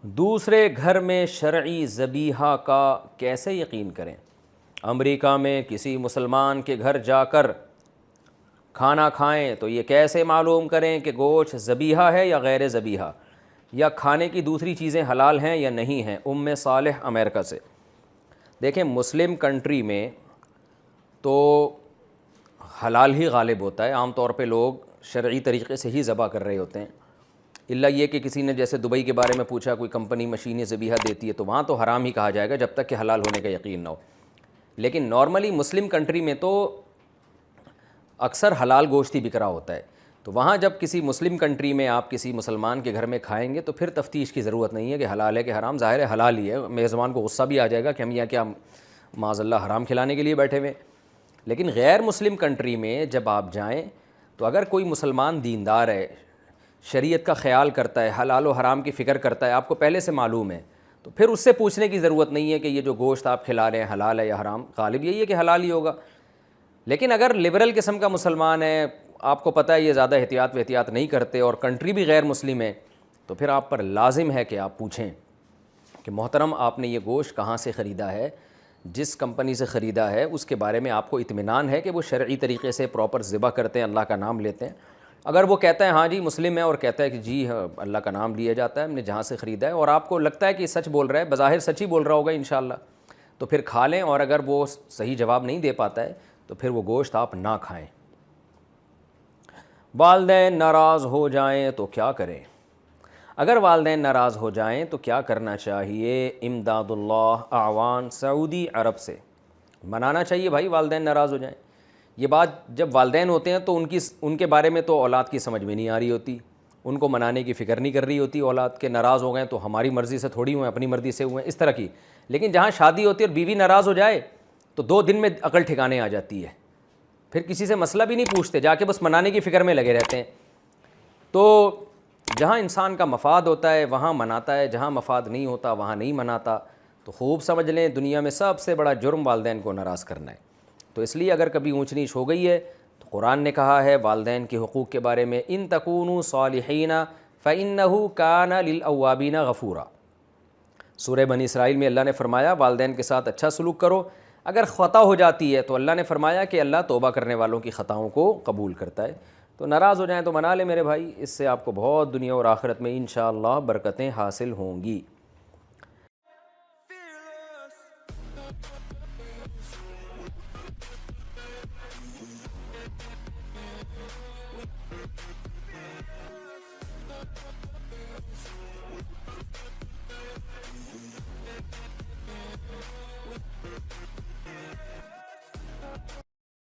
دوسرے گھر میں شرعی ذبیحہ کا کیسے یقین کریں؟ امریکہ میں کسی مسلمان کے گھر جا کر کھانا کھائیں تو یہ کیسے معلوم کریں کہ گوشت ذبیحہ ہے یا غیر ذبیحہ، یا کھانے کی دوسری چیزیں حلال ہیں یا نہیں ہیں؟ ام صالح امریکہ سے۔ دیکھیں، مسلم کنٹری میں تو حلال ہی غالب ہوتا ہے، عام طور پہ لوگ شرعی طریقے سے ہی ذبح کر رہے ہوتے ہیں، الا یہ کہ کسی نے جیسے دبئی کے بارے میں پوچھا، کوئی کمپنی مشینیں ذبیحہ دیتی ہے تو وہاں تو حرام ہی کہا جائے گا جب تک کہ حلال ہونے کا یقین نہ ہو۔ لیکن نارملی مسلم کنٹری میں تو اکثر حلال گوشت ہی بک رہا ہوتا ہے، تو وہاں جب کسی مسلم کنٹری میں آپ کسی مسلمان کے گھر میں کھائیں گے تو پھر تفتیش کی ضرورت نہیں ہے کہ حلال ہے کہ حرام، ظاہر ہے حلال ہی ہے۔ میزبان کو غصہ بھی آ جائے گا کہ ہم یہاں کیا معاذ اللہ حرام کھلانے کے لیے بیٹھے ہوئے۔ لیکن غیر مسلم کنٹری میں جب آپ جائیں تو اگر کوئی مسلمان دیندار ہے، شریعت کا خیال کرتا ہے، حلال و حرام کی فکر کرتا ہے، آپ کو پہلے سے معلوم ہے، تو پھر اس سے پوچھنے کی ضرورت نہیں ہے کہ یہ جو گوشت آپ کھلا رہے ہیں حلال ہے یا حرام، غالب یہی ہے کہ حلال ہی ہوگا۔ لیکن اگر لبرل قسم کا مسلمان ہے، آپ کو پتہ ہے یہ زیادہ احتیاط نہیں کرتے اور کنٹری بھی غیر مسلم ہے، تو پھر آپ پر لازم ہے کہ آپ پوچھیں کہ محترم آپ نے یہ گوشت کہاں سے خریدا ہے، جس کمپنی سے خریدا ہے اس کے بارے میں آپ کو اطمینان ہے کہ وہ شرعی طریقے سے پراپر ذبح کرتے ہیں، اللہ کا نام لیتے ہیں؟ اگر وہ کہتا ہے ہاں جی مسلم ہے اور کہتا ہے کہ جی ہاں اللہ کا نام لیا جاتا ہے، ہم نے جہاں سے خریدا ہے، اور آپ کو لگتا ہے کہ سچ بول رہا ہے، بظاہر سچ ہی بول رہا ہوگا انشاءاللہ، تو پھر کھا لیں، اور اگر وہ صحیح جواب نہیں دے پاتا ہے تو پھر وہ گوشت آپ نہ کھائیں۔ والدین ناراض ہو جائیں تو کیا کریں؟ اگر والدین ناراض ہو جائیں تو کیا کرنا چاہیے؟ امداد اللہ اعوان سعودی عرب سے۔ منانا چاہیے بھائی، والدین ناراض ہو جائیں۔ یہ بات جب والدین ہوتے ہیں تو ان کے بارے میں تو اولاد کی سمجھ میں نہیں آ رہی ہوتی، ان کو منانے کی فکر نہیں کر رہی ہوتی اولاد کے، ناراض ہو گئے تو ہماری مرضی سے تھوڑی ہوئے، اپنی مرضی سے ہوئے، اس طرح کی۔ لیکن جہاں شادی ہوتی ہے اور بیوی ناراض ہو جائے تو 2 دن میں عقل ٹھکانے آ جاتی ہے، پھر کسی سے مسئلہ بھی نہیں پوچھتے، جا کے بس منانے کی فکر میں لگے رہتے ہیں۔ تو جہاں انسان کا مفاد ہوتا ہے وہاں مناتا ہے، جہاں مفاد نہیں ہوتا وہاں نہیں مناتا۔ تو خوب سمجھ لیں دنیا میں سب سے بڑا جرم والدین کو ناراض کرنا ہے۔ تو اس لیے اگر کبھی اونچ نیچ ہو گئی ہے تو قرآن نے کہا ہے والدین کے حقوق کے بارے میں، ان تکونوا صالحین فإنہ کان للأوابین غفورا۔ سورہ بنی اسرائیل میں اللہ نے فرمایا والدین کے ساتھ اچھا سلوک کرو، اگر خطا ہو جاتی ہے تو اللہ نے فرمایا کہ اللہ توبہ کرنے والوں کی خطاؤں کو قبول کرتا ہے۔ تو ناراض ہو جائیں تو منا لیں میرے بھائی، اس سے آپ کو بہت دنیا اور آخرت میں انشاءاللہ برکتیں حاصل ہوں گی۔